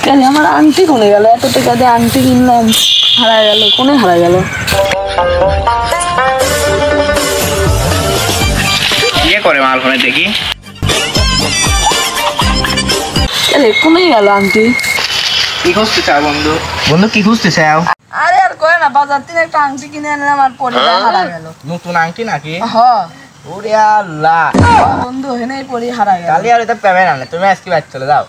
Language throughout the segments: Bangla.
কেন আমার আংটি কোনে গেল? এত টাকা দিয়ে আংটি কিনলাম, হারা গেল। কোনে হারা গেল? ইয়ে করে মাল ফোনে দেখি। কোনে গেল আংটি? কি খুঁজতে চাও বন্ধু? বন্ধু কি খুঁজতে চাও? আরে আর কয় না, বাজার থেকে একটা আংটি কিনে আনলাম আর পরে হারা গেল। নতুন আংটি নাকি? হ্যাঁ। ওরে আল্লাহ বন্ধু হেনেই পরে হারা গেল। কালি আর এটা পেবে না, তুমি আজকে বাইক চলে যাও।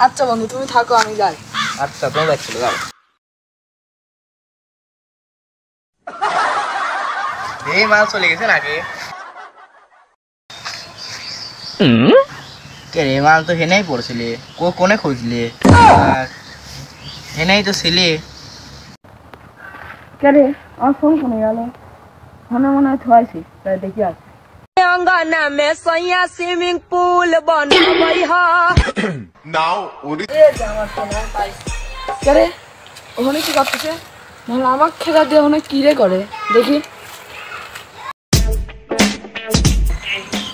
আচ্ছা বন্ধু তুমি থাকো, আমি যাই। আচ্ছা তুমি বাইক চলে যাও। এই মাল চলে গেছে নাকি? কে রে, মাল তো হেনেই পড়ছিলি, কোনে খুঁজলি? হেনেই তো ছিলি। কে রে, আমার ফোন কোনে গেল? মনে মনে হয় থুয়াইছি, তাই দেখি আর। अंगना में सैया स्विमिंग पूल बनावई हा नाउ ए আমার সোনা পাই। কে রে, ওখানে কি করতেছে? মানে আমার খেলা দিয়ে ওখানে কি রে করে দেখি।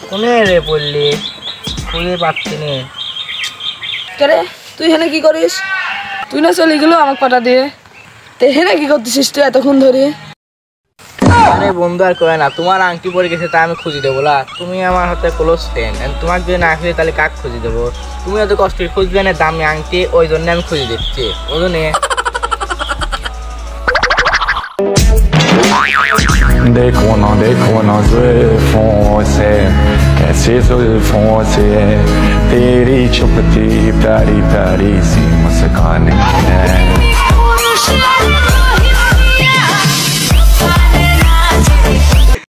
কোনে রে পড়লি, খুঁজে পাচ্ছি নে। কে রে, তুই এখানে কি করিস? তুই না চলে গেল আমার পাটা দিয়ে, তো এখানে কি করতেছিস তুই এতক্ষণ ধরে? আরে বন্ধু আর কয় না, তোমার আংটি পড়ে গেছে তাই আমি খুঁজে দেবো না। তুমি আমার হাতে ক্লোজ ফ্রেন্ড, তোমাকে যদি না খুঁজে তাহলে কাক খুঁজে দেবো? তুমি এত কষ্ট খুঁজবে না দামি আংটি, ওই জন্য আমি খুঁজে দিচ্ছি। ওই জন্য देखो ना जुल्फों से कैसे जुल्फों से तेरी चुपती प्यारी प्यारी सी मुस्कान है।